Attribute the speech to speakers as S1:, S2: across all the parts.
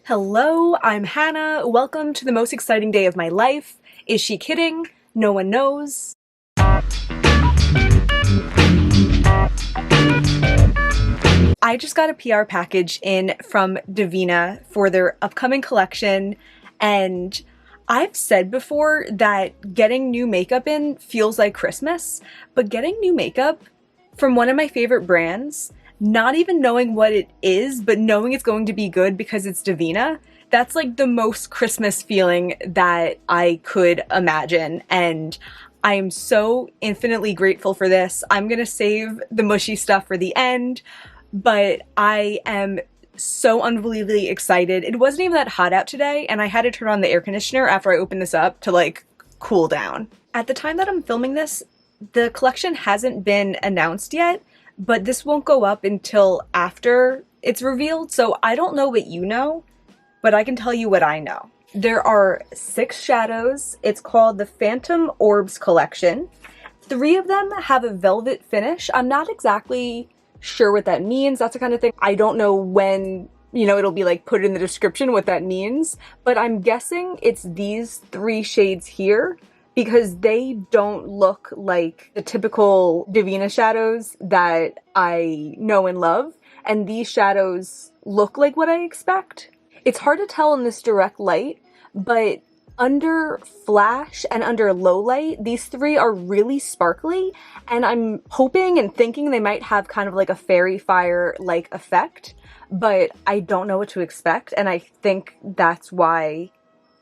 S1: Hello, I'm Hannah. Welcome to the most exciting day of my life. Is she kidding? No one knows. I just got a PR package in from Devinah for their upcoming collection, and I've said before that getting new makeup in feels like Christmas, but getting new makeup from one of my favorite brands, not even knowing what it is, but knowing it's going to be good because it's Devinah, that's like the most Christmas feeling that I could imagine. And I am so infinitely grateful for this. I'm gonna save the mushy stuff for the end, but I am so unbelievably excited. It wasn't even that hot out today, and I had to turn on the air conditioner after I opened this up to like cool down. At the time that I'm filming this, the collection hasn't been announced yet, but this won't go up until after it's revealed, so I don't know what you know, but I can tell you what I know. There are 6 shadows. It's called the Phantom Orbs collection. 3 of them have a velvet finish. I'm not exactly sure what that means. That's the kind of thing I don't know when, it'll be like put in the description what that means, but I'm guessing it's these 3 shades here, because they don't look like the typical Devinah shadows that I know and love, and these shadows look like what I expect. It's hard to tell in this direct light, but under flash and under low light, these 3 are really sparkly, and I'm hoping and thinking they might have kind of like a fairy fire-like effect, but I don't know what to expect, and I think that's why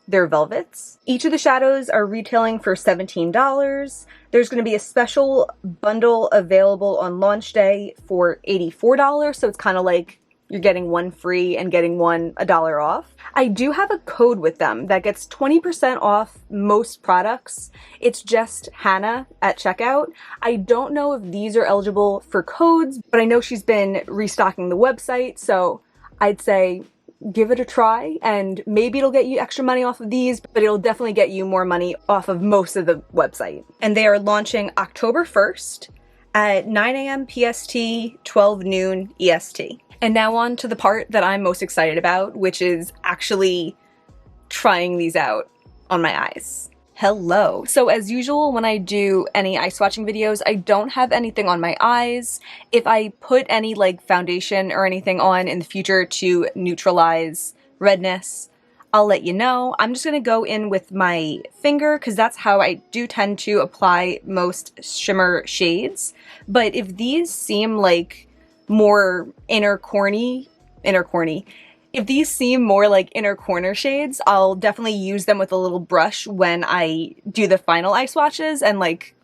S1: they're velvets. Each of the shadows are retailing for $17. There's going to be a special bundle available on launch day for $84, so it's kind of like you're getting one free and getting one $1 off. I do have a code with them that gets 20% off most products. It's just Hannah at checkout. I don't know if these are eligible for codes, but I know she's been restocking the website, so I'd say give it a try, and maybe it'll get you extra money off of these, but it'll definitely get you more money off of most of the website. And they are launching October 1st at 9 a.m. PST, 12 noon EST. And now on to the part that I'm most excited about, which is actually trying these out on my eyes. Hello. So as usual, when I do any eye swatching videos, I don't have anything on my eyes. If I put any like foundation or anything on in the future to neutralize redness, I'll let you know. I'm just gonna go in with my finger because that's how I do tend to apply most shimmer shades. But if these seem like more inner corny, if these seem more like inner corner shades, I'll definitely use them with a little brush when I do the final eye swatches and like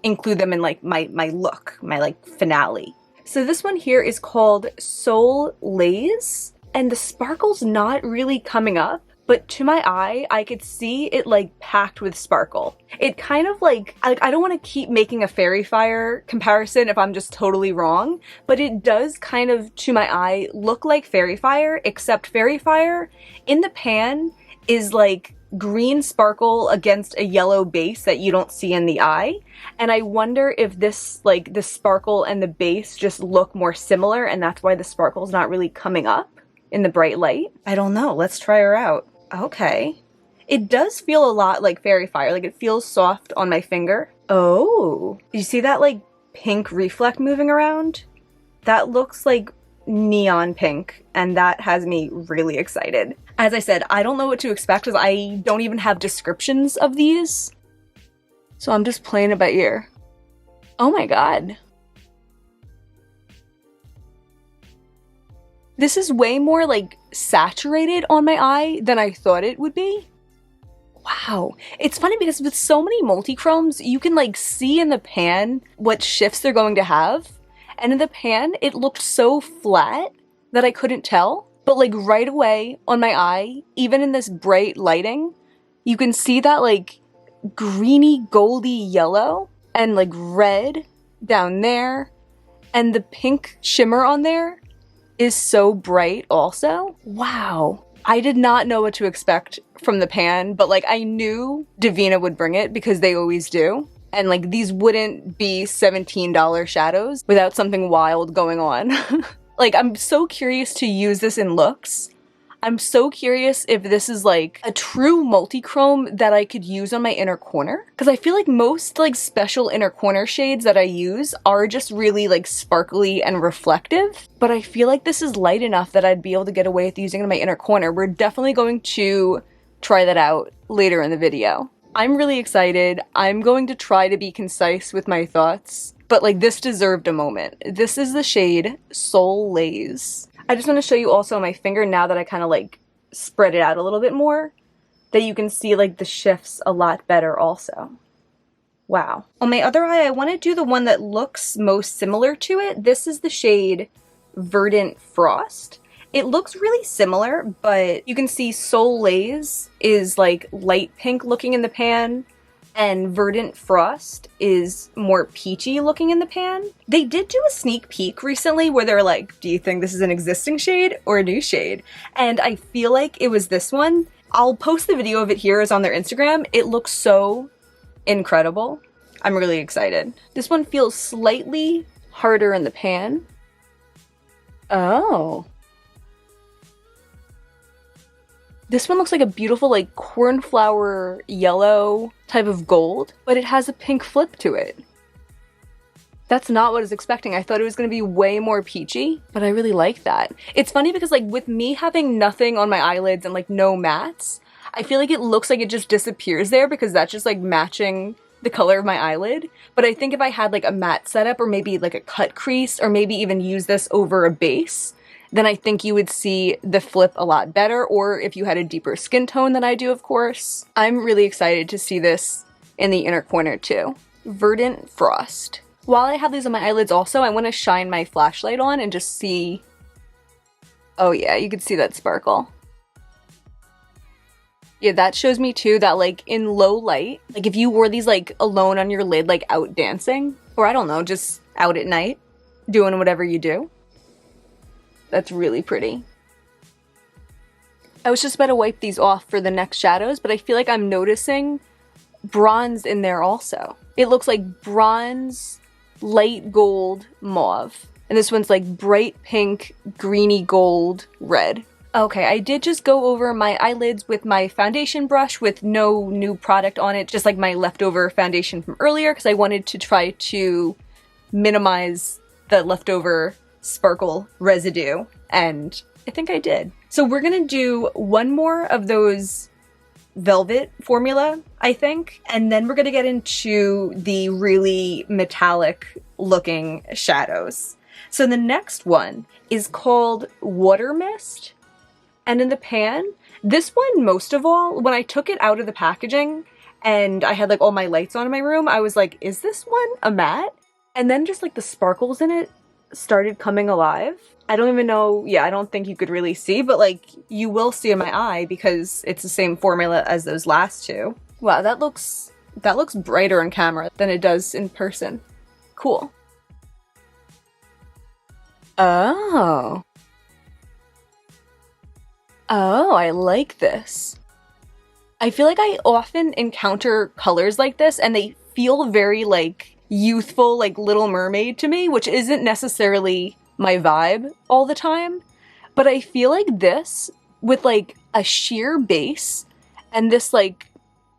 S1: include them in like my look, my like finale. So this one here is called Soul Laze, and the sparkle's not really coming up, but to my eye, I could see it like packed with sparkle. It kind of like I don't want to keep making a fairy fire comparison if I'm just totally wrong, but it does kind of, to my eye, look like fairy fire, except fairy fire in the pan is like green sparkle against a yellow base that you don't see in the eye. And I wonder if this, like the sparkle and the base just look more similar, and that's why the sparkle's not really coming up in the bright light. I don't know, let's try her out. Okay. It does feel a lot like fairy fire, like it feels soft on my finger. Oh, you see that like pink reflect moving around? That looks like neon pink, and that has me really excited. As I said, I don't know what to expect because I don't even have descriptions of these. So I'm just playing it by ear. Oh my god. This is way more like saturated on my eye than I thought it would be. Wow. It's funny because with so many multi-chromes, you can like see in the pan what shifts they're going to have. And in the pan, it looked so flat that I couldn't tell. But like right away on my eye, even in this bright lighting, you can see that like greeny goldy yellow and like red down there. And the pink shimmer on there is so bright also. Wow. I did not know what to expect from the pan, but like I knew Devinah would bring it because they always do. And like these wouldn't be $17 shadows without something wild going on. Like I'm so curious to use this in looks. I'm so curious if this is like a true multi-chrome that I could use on my inner corner. Because I feel like most like special inner corner shades that I use are just really like sparkly and reflective. But I feel like this is light enough that I'd be able to get away with using it in my inner corner. We're definitely going to try that out later in the video. I'm really excited. I'm going to try to be concise with my thoughts. But like this deserved a moment. This is the shade Soul Laze. I just want to show you also on my finger now that I kind of like spread it out a little bit more, that you can see like the shifts a lot better also. Wow. On my other eye, I want to do the one that looks most similar to it. This is the shade Verdant Frost. It looks really similar, but you can see Soul Laze is like light pink looking in the pan, and Verdant Frost is more peachy looking in the pan. They did do a sneak peek recently where they're like, do you think this is an existing shade or a new shade? And I feel like it was this one. I'll post the video of it here as on their Instagram. It looks so incredible. I'm really excited. This one feels slightly harder in the pan. Oh. This one looks like a beautiful like cornflower yellow type of gold, but it has a pink flip to it. That's not what I was expecting. I thought it was going to be way more peachy, but I really like that. It's funny because like with me having nothing on my eyelids and like no mattes, I feel like it looks like it just disappears there because that's just like matching the color of my eyelid. But I think if I had like a matte setup or maybe like a cut crease or maybe even use this over a base, then I think you would see the flip a lot better, or if you had a deeper skin tone than I do, of course. I'm really excited to see this in the inner corner too. Verdant Frost. While I have these on my eyelids also, I want to shine my flashlight on and just see... Oh yeah, you can see that sparkle. Yeah, that shows me too that like in low light, like if you wore these like alone on your lid, like out dancing, or I don't know, just out at night, doing whatever you do. That's really pretty. I was just about to wipe these off for the next shadows, but I feel like I'm noticing bronze in there also. It looks like bronze, light gold, mauve. And this one's like bright pink, greeny gold, red. Okay, I did just go over my eyelids with my foundation brush with no new product on it, just like my leftover foundation from earlier, because I wanted to try to minimize the leftover sparkle residue, and I think I did. So we're gonna do one more of those velvet formula, I think, and then we're gonna get into the really metallic looking shadows. So the next one is called Water Mist, and in the pan, this one most of all, when I took it out of the packaging and I had like all my lights on in my room, I was like, is this one a matte? And then just like the sparkles in it started coming alive. I don't even know, yeah, I don't think you could really see, but like you will see in my eye because it's the same formula as those last two. Wow, that looks brighter on camera than it does in person. Cool. Oh. Oh, I like this. I feel like I often encounter colors like this and they feel very like youthful, like Little Mermaid to me, which isn't necessarily my vibe all the time, but I feel like this with like a sheer base and this like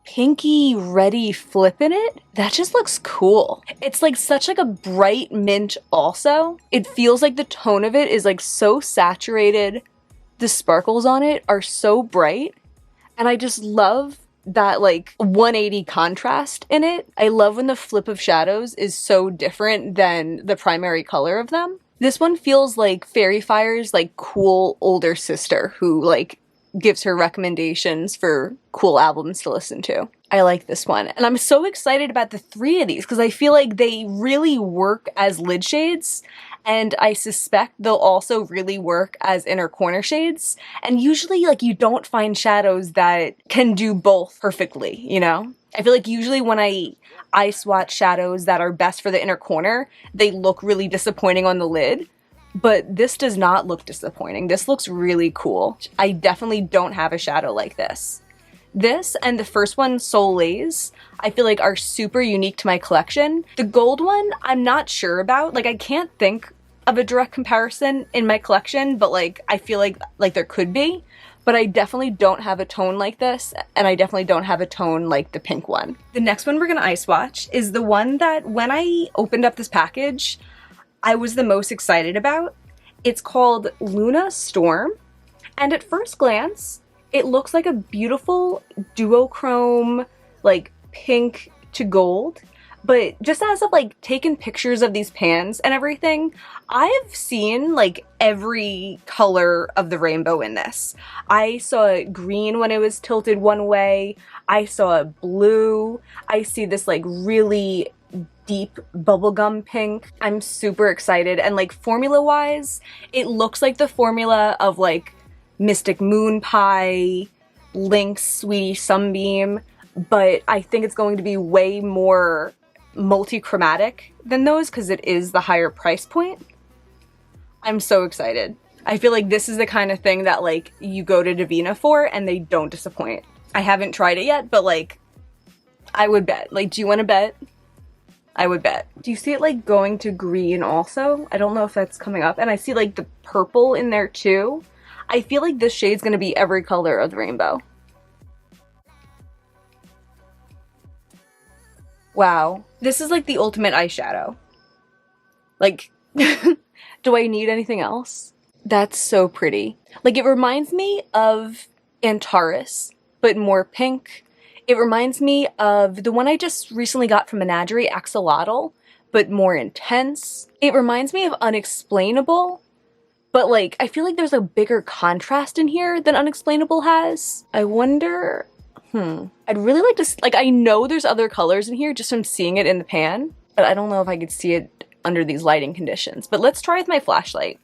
S1: pinky reddy flip in it, that just looks cool. It's like such like a bright mint also. It feels like the tone of it is like so saturated. The sparkles on it are so bright, and I just love that like 180 contrast in it. I love when the flip of shadows is so different than the primary color of them. This one feels like Fairy Fire's like cool older sister who like gives her recommendations for cool albums to listen to. I like this one. And I'm so excited about the three of these because I feel like they really work as lid shades. And I suspect they'll also really work as inner corner shades. And usually, like, you don't find shadows that can do both perfectly, you know? I feel like usually when I swatch shadows that are best for the inner corner, they look really disappointing on the lid. But this does not look disappointing. This looks really cool. I definitely don't have a shadow like this. This and the first one, Soul Laze, I feel like are super unique to my collection. The gold one, I'm not sure about. Like, I can't think of a direct comparison in my collection, but like, I feel like there could be. but I definitely don't have a tone like this, and I definitely don't have a tone like the pink one. The next one we're gonna eye swatch is the one that when I opened up this package, I was the most excited about. It's called Luna Storm, and at first glance, it looks like a beautiful duochrome, like pink to gold. But just as I've like taken pictures of these pans and everything, I've seen like every color of the rainbow in this. I saw green when it was tilted one way. I saw blue. I see this like really deep bubblegum pink. I'm super excited, and like formula wise, it looks like the formula of like Mystic Moon Pie, Lynx Sweetie Sunbeam, but I think it's going to be way more multi-chromatic than those because it is the higher price point. I'm so excited. I feel like this is the kind of thing that like you go to Devinah for and they don't disappoint. I haven't tried it yet, but like I would bet. Like, do you want to bet? I would bet. Do you see it like going to green also? I don't know if that's coming up. And I see like the purple in there too. I feel like this shade's gonna be every color of the rainbow. Wow. This is like the ultimate eyeshadow. Like, do I need anything else? That's so pretty. Like, it reminds me of Antares, but more pink. It reminds me of the one I just recently got from Menagerie, Axolotl, but more intense. It reminds me of Unexplainable, but like, I feel like there's a bigger contrast in here than Unexplainable has. I wonder, I'd really like to, like, I know there's other colors in here just from seeing it in the pan, but I don't know if I could see it under these lighting conditions. But let's try with my flashlight.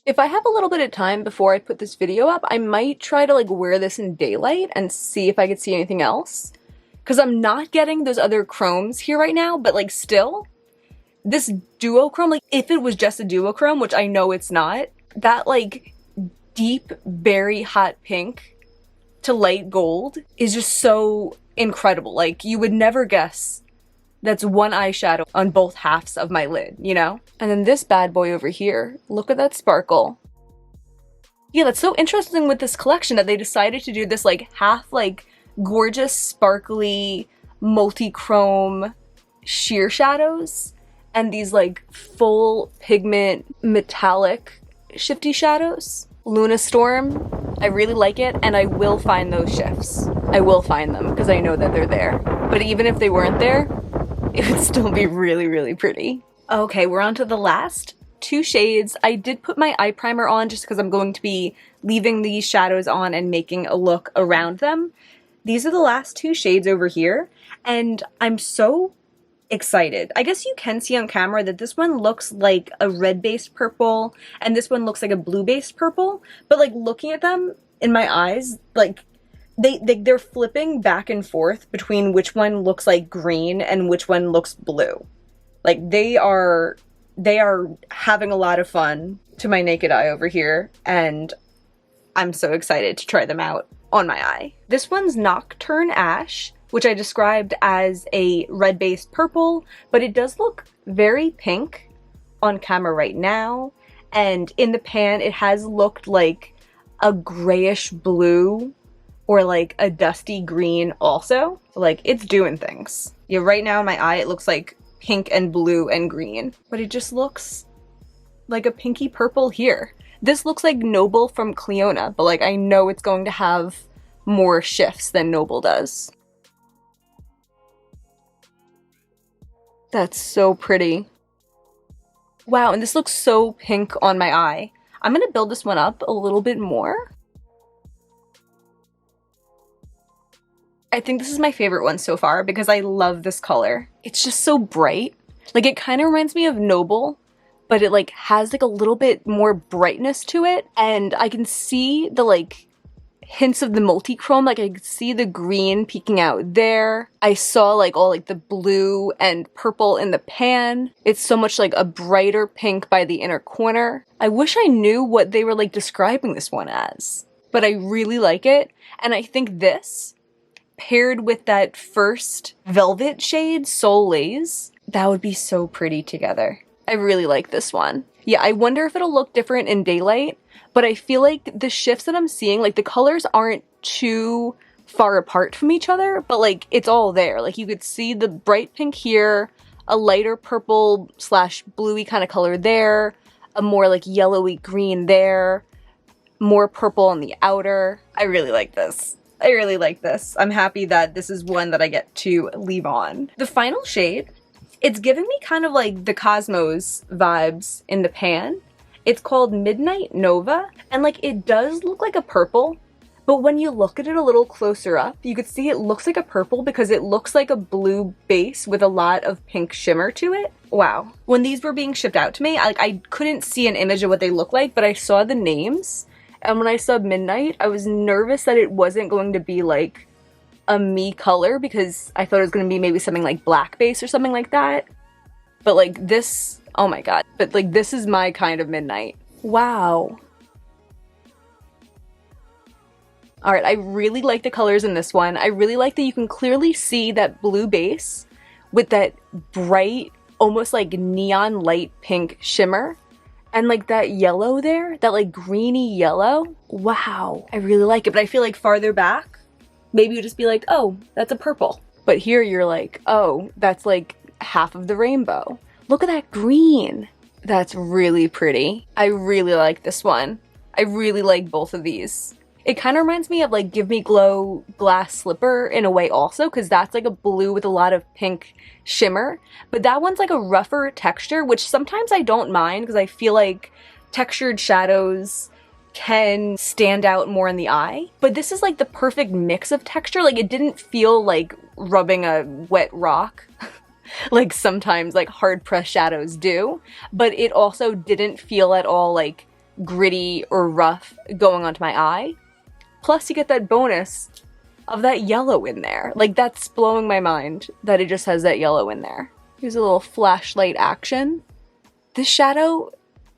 S1: If I have a little bit of time before I put this video up, I might try to like wear this in daylight and see if I could see anything else. Because I'm not getting those other chromes here right now, but like still, this duochrome, like if it was just a duochrome, which I know it's not, that like deep berry hot pink to light gold is just so incredible. Like you would never guess that's one eyeshadow on both halves of my lid, you know? And then this bad boy over here, look at that sparkle. Yeah, that's so interesting with this collection that they decided to do this like half like gorgeous sparkly multi-chrome sheer shadows and these like full pigment metallic shifty shadows. Luna Storm, I really like it, and I will find those shifts. I will find them because I know that they're there. But even if they weren't there, it would still be really, really pretty. Okay, we're on to the last two shades. I did put my eye primer on just because I'm going to be leaving these shadows on and making a look around them. These are the last two shades over here, and I'm so excited. I guess you can see on camera that this one looks like a red-based purple, and this one looks like a blue-based purple, but like looking at them in my eyes, like they're flipping back and forth between which one looks like green and which one looks blue. Like they are having a lot of fun to my naked eye over here, and I'm so excited to try them out on my eye. This one's Nocturne Ash, which I described as a red-based purple, but it does look very pink on camera right now, and in the pan it has looked like a grayish blue or like a dusty green also. So like it's doing things. Yeah, right now in my eye it looks like pink and blue and green, but it just looks like a pinky purple here. This looks like Noble from Cleona, but like I know it's going to have more shifts than Noble does. That's so pretty. Wow, and this looks so pink on my eye. I'm gonna build this one up a little bit more. I think this is my favorite one so far because I love this color. It's just so bright. Like it kind of reminds me of Noble, but it like has like a little bit more brightness to it, and I can see the like hints of the multi-chrome. Like I could see the green peeking out there. I saw like all like the blue and purple in the pan. It's so much like a brighter pink by the inner corner. I wish I knew what they were like describing this one as, but I really like it. And I think this paired with that first velvet shade, Soul Laze, that would be so pretty together. I really like this one. Yeah, I wonder if it'll look different in daylight, but I feel like the shifts that I'm seeing, like the colors aren't too far apart from each other, but like it's all there. Like you could see the bright pink here, a lighter purple slash bluey kind of color there, a more like yellowy green there, more purple on the outer. I really like this. I really like this. I'm happy that this is one that I get to leave on. The final shade, it's giving me kind of like the Cosmos vibes in the pan. It's called Midnight Nova, and like it does look like a purple, but when you look at it a little closer up, you could see it looks like a purple because it looks like a blue base with a lot of pink shimmer to it. Wow. When these were being shipped out to me, I couldn't see an image of what they look like, but I saw the names, and when I saw Midnight, I was nervous that it wasn't going to be like a me color because I thought it was going to be maybe something like black base or something like that. But like this, oh my god. But like this is my kind of Midnight. Wow. Alright, I really like the colors in this one. I really like that you can clearly see that blue base with that bright, almost like neon light pink shimmer. And like that yellow there, that like greeny yellow. Wow. I really like it, but I feel like farther back, maybe you'd just be like, oh, that's a purple. But here you're like, oh, that's like half of the rainbow. Look at that green. That's really pretty. I really like this one. I really like both of these. It kind of reminds me of like Give Me Glow Glass Slipper in a way also, because that's like a blue with a lot of pink shimmer. But that one's like a rougher texture, which sometimes I don't mind because I feel like textured shadows can stand out more in the eye. But this is like the perfect mix of texture. Like it didn't feel like rubbing a wet rock like sometimes like hard pressed shadows do, but it also didn't feel at all like gritty or rough going onto my eye. Plus you get that bonus of that yellow in there. Like that's blowing my mind that it just has that yellow in there. Here's a little flashlight action. This shadow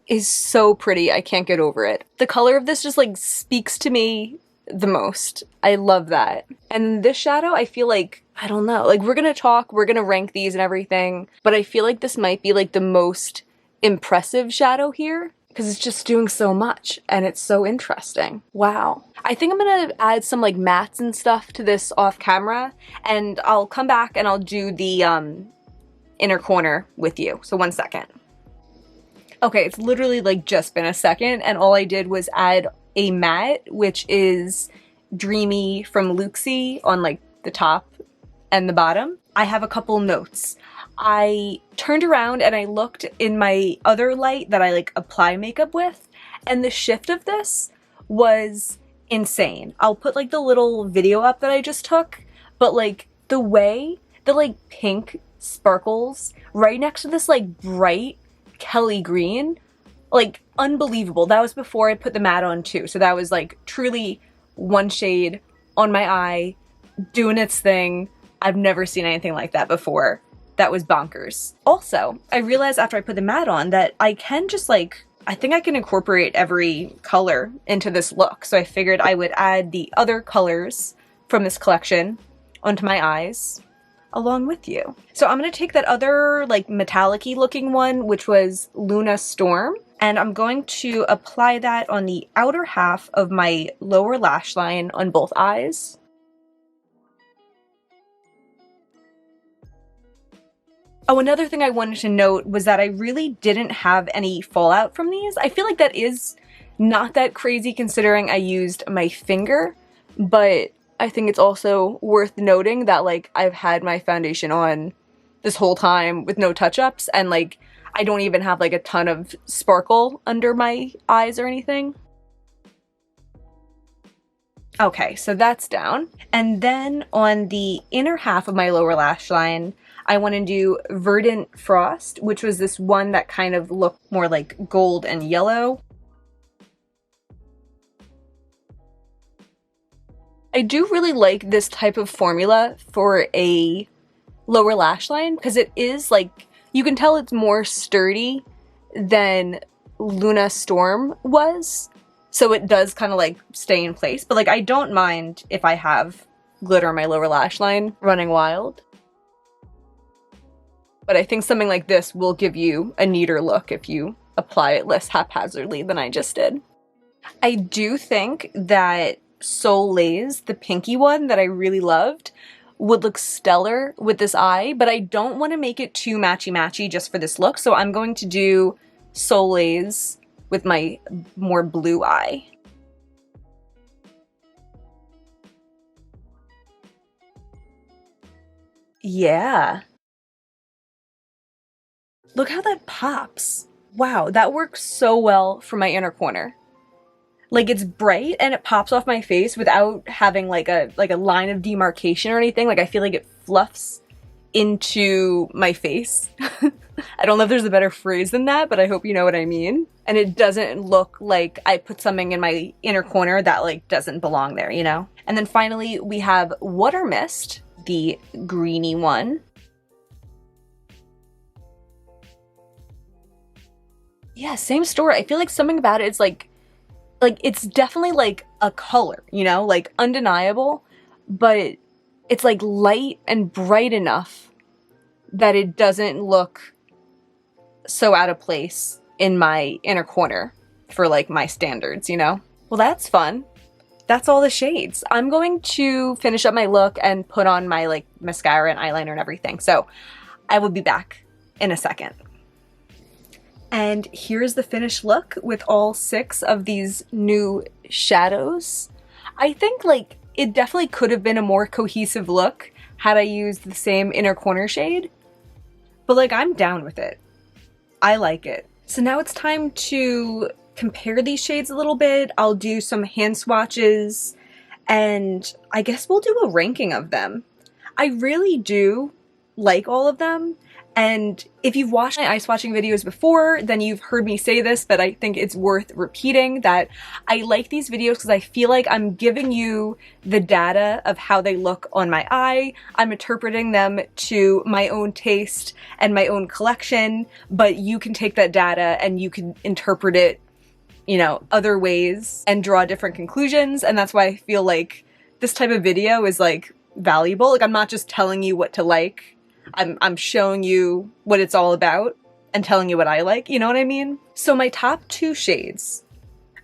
S1: is so pretty. I can't get over it. The color of this just like speaks to me the most. I love that. And this shadow, I feel like, I don't know, like we're gonna rank these and everything, but I feel like this might be like the most impressive shadow here because it's just doing so much and it's so interesting. Wow. I think I'm gonna add some like mattes and stuff to this off camera, and I'll come back and I'll do the inner corner with you. So 1 second. Okay, it's literally like just been a second, and all I did was add a matte, which is Dreamy from Luxie on like the top and the bottom. I have a couple notes. I turned around and I looked in my other light that I like apply makeup with, and the shift of this was insane. I'll put like the little video up that I just took, but like the way the like pink sparkles right next to this like bright Kelly green, like unbelievable. That was before I put the matte on too, so that was like truly one shade on my eye doing its thing. I've never seen anything like that before. That was bonkers. Also, I realized after I put the matte on that I can just like, I think I can incorporate every color into this look, so I figured I would add the other colors from this collection onto my eyes along with you. So I'm gonna take that other like metallic-y looking one, which was Luna Storm, and I'm going to apply that on the outer half of my lower lash line on both eyes. Oh, another thing I wanted to note was that I really didn't have any fallout from these. I feel like that is not that crazy considering I used my finger, but I think it's also worth noting that like I've had my foundation on this whole time with no touch-ups, and like I don't even have like a ton of sparkle under my eyes or anything. Okay, so that's down. And then on the inner half of my lower lash line, I want to do Verdant Frost, which was this one that kind of looked more like gold and yellow. I do really like this type of formula for a lower lash line because it is like, you can tell it's more sturdy than Luna Storm was. So it does kind of like stay in place, but like I don't mind if I have glitter on my lower lash line running wild. But I think something like this will give you a neater look if you apply it less haphazardly than I just did. I do think that Soul Laze, the pinky one that I really loved, would look stellar with this eye, but I don't want to make it too matchy-matchy just for this look, so I'm going to do Soul Laze with my more blue eye. Yeah. Look how that pops. Wow, that works so well for my inner corner. Like, it's bright and it pops off my face without having like a line of demarcation or anything. Like, I feel like it fluffs into my face. I don't know if there's a better phrase than that, but I hope you know what I mean. And it doesn't look like I put something in my inner corner that like doesn't belong there, you know? And then finally we have Water Mist, the greeny one. Yeah, same story. I feel like something about it is like it's definitely like a color, you know, like undeniable, but it's like light and bright enough that it doesn't look so out of place in my inner corner for like my standards, you know? Well, that's fun. That's all the shades. I'm going to finish up my look and put on my like mascara and eyeliner and everything. So I will be back in a second. And here's the finished look with all 6 of these new shadows. I think like it definitely could have been a more cohesive look had I used the same inner corner shade, but like I'm down with it. I like it. So now it's time to compare these shades a little bit. I'll do some hand swatches and I guess we'll do a ranking of them. I really do like all of them. And if you've watched my eye swatching videos before, then you've heard me say this, but I think it's worth repeating that I like these videos because I feel like I'm giving you the data of how they look on my eye. I'm interpreting them to my own taste and my own collection, but you can take that data and you can interpret it, you know, other ways and draw different conclusions. And that's why I feel like this type of video is like valuable. Like I'm not just telling you what to like. I'm showing you what it's all about and telling you what I like, you know what I mean? So my top 2 shades,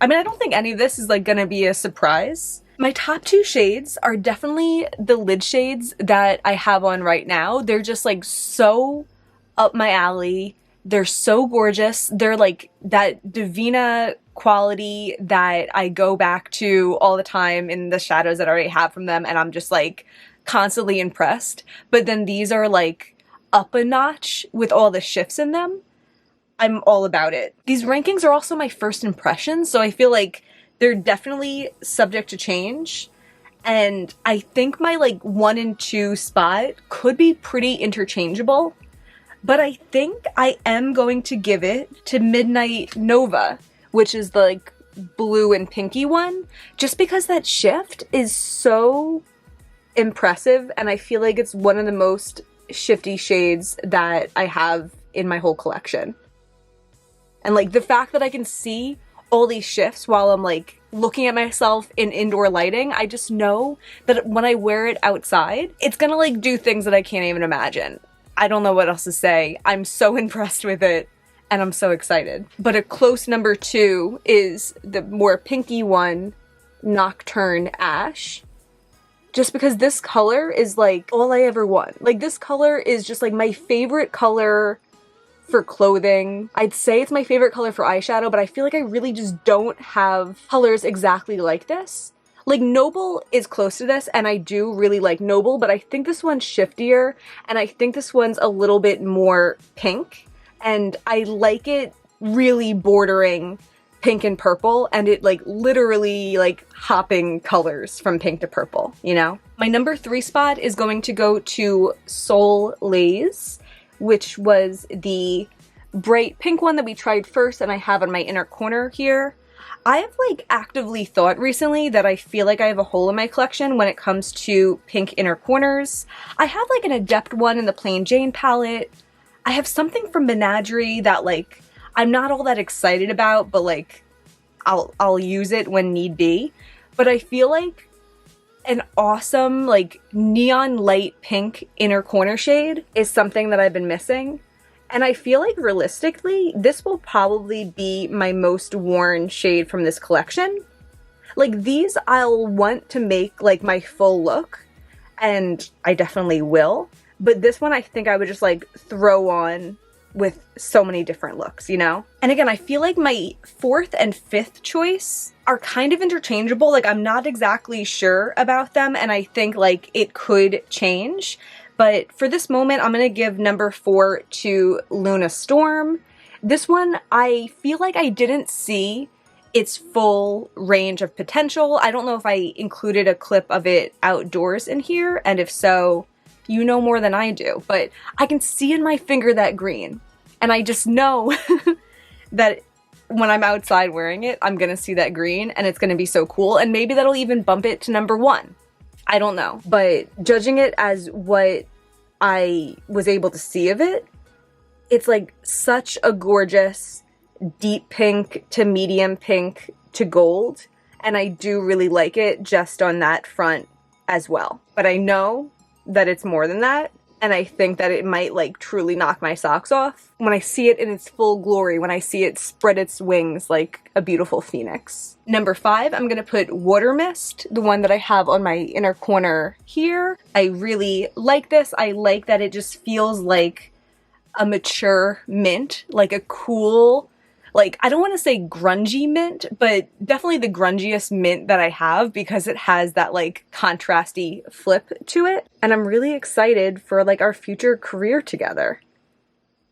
S1: I mean, I don't think any of this is like gonna be a surprise. My top 2 shades are definitely the lid shades that I have on right now. They're just like so up my alley. They're so gorgeous. They're like that Devinah quality that I go back to all the time in the shadows that I already have from them, and I'm just like constantly impressed. But then these are like up a notch with all the shifts in them. I'm all about it. These rankings are also my first impressions, so I feel like they're definitely subject to change. And I think my like 1 and 2 spot could be pretty interchangeable, but I think I am going to give it to Midnight Nova, which is the like blue and pinky one, just because that shift is so impressive and I feel like it's one of the most shifty shades that I have in my whole collection. And like the fact that I can see all these shifts while I'm like looking at myself in indoor lighting, I just know that when I wear it outside, it's gonna like do things that I can't even imagine. I don't know what else to say. I'm so impressed with it and I'm so excited. But a close number 2 is the more pinky one, Nocturne Ash. Just because this color is like all I ever want. Like this color is just like my favorite color for clothing. I'd say it's my favorite color for eyeshadow, but I feel like I really just don't have colors exactly like this. Like Noble is close to this and I do really like Noble, but I think this one's shiftier and I think this one's a little bit more pink and I like it really bordering pink and purple, and it like literally like hopping colors from pink to purple, you know? My number 3 spot is going to go to Soul Laze, which was the bright pink one that we tried first and I have in my inner corner here. I have like actively thought recently that I feel like I have a hole in my collection when it comes to pink inner corners. I have like an Adept one in the Plain Jane palette. I have something from Menagerie that like I'm not all that excited about, but like I'll use it when need be. But I feel like an awesome like neon light pink inner corner shade is something that I've been missing. And I feel like realistically, this will probably be my most worn shade from this collection. Like these I'll want to make like my full look, and I definitely will. But this one I think I would just like throw on with so many different looks, you know? And again, I feel like my fourth and fifth choice are kind of interchangeable. Like I'm not exactly sure about them, and I think like it could change. But for this moment, I'm gonna give number 4 to Luna Storm. This one, I feel like I didn't see its full range of potential. I don't know if I included a clip of it outdoors in here, and if so, you know more than I do, but I can see in my finger that green, and I just know that when I'm outside wearing it, I'm gonna see that green, and it's gonna be so cool, and maybe that'll even bump it to number 1. I don't know, but judging it as what I was able to see of it, it's like such a gorgeous deep pink to medium pink to gold, and I do really like it just on that front as well. But I know that it's more than that, and I think that it might like truly knock my socks off when I see it in its full glory, when I see it spread its wings like a beautiful phoenix. Number 5, I'm gonna put Water Mist, the one that I have on my inner corner here. I really like this. I like that it just feels like a mature mint, like a cool, like, I don't want to say grungy mint, but definitely the grungiest mint that I have, because it has that like contrasty flip to it. And I'm really excited for like our future career together.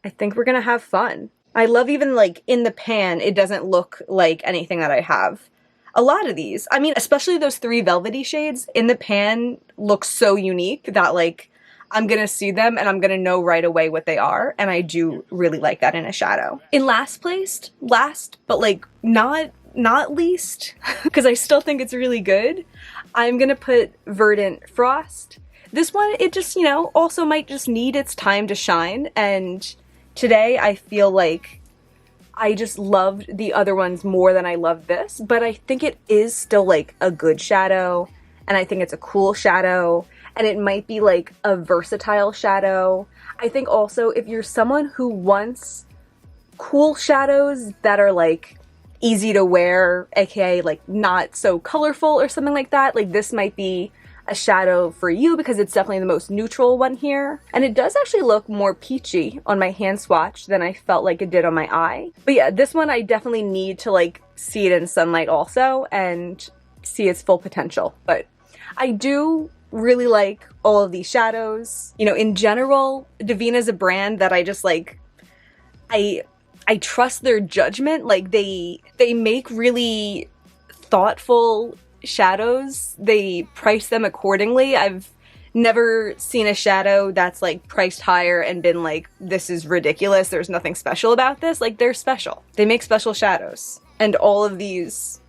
S1: I think we're gonna have fun. I love even like in the pan, it doesn't look like anything that I have. A lot of these, I mean, especially those 3 velvety shades in the pan look so unique that like I'm gonna see them and I'm gonna know right away what they are, and I do really like that in a shadow. In last but like not least, because I still think it's really good, I'm gonna put Verdant Frost. This one, it just, you know, also might just need its time to shine, and today I feel like I just loved the other ones more than I loved this, but I think it is still like a good shadow, and I think it's a cool shadow, and it might be like a versatile shadow. I think also if you're someone who wants cool shadows that are like easy to wear, aka like not so colorful or something like that, like this might be a shadow for you, because it's definitely the most neutral one here. And it does actually look more peachy on my hand swatch than I felt like it did on my eye. But yeah, this one I definitely need to like see it in sunlight also and see its full potential. But I do really like all of these shadows. You know, in general, Devinah's a brand that I just like, I trust their judgment. Like they make really thoughtful shadows. They price them accordingly. I've never seen a shadow that's like priced higher and been like, this is ridiculous, there's nothing special about this. Like, they're special. They make special shadows, and all of these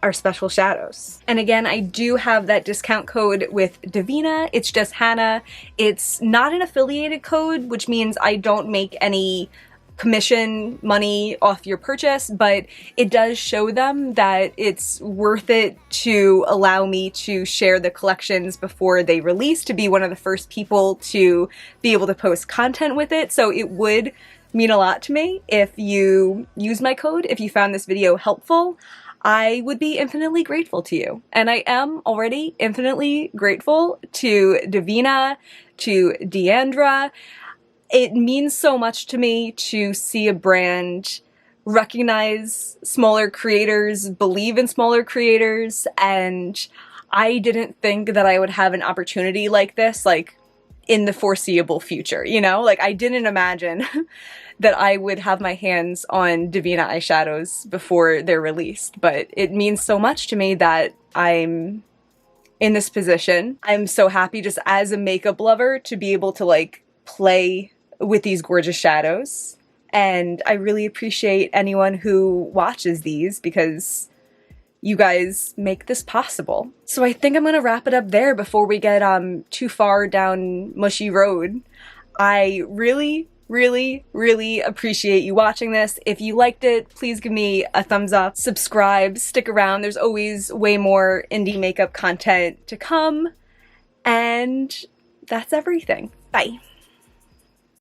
S1: are special shadows. And again, I do have that discount code with Devinah. It's just Hannah. It's not an affiliated code, which means I don't make any commission money off your purchase, but it does show them that it's worth it to allow me to share the collections before they release, to be one of the first people to be able to post content with it. So it would mean a lot to me if you use my code. If you found this video helpful, I would be infinitely grateful to you. And I am already infinitely grateful to Devinah, to Deandra. It means so much to me to see a brand recognize smaller creators, believe in smaller creators, and I didn't think that I would have an opportunity like this, like, in the foreseeable future, you know? Like, I didn't imagine that I would have my hands on Devinah eyeshadows before they're released, but it means so much to me that I'm in this position. I'm so happy just as a makeup lover to be able to, like, play with these gorgeous shadows, and I really appreciate anyone who watches these because you guys make this possible. So I think I'm gonna wrap it up there before we get too far down mushy road. I really really, really appreciate you watching this. If you liked it, please give me a thumbs up, subscribe, stick around. There's always way more indie makeup content to come. And that's everything. Bye.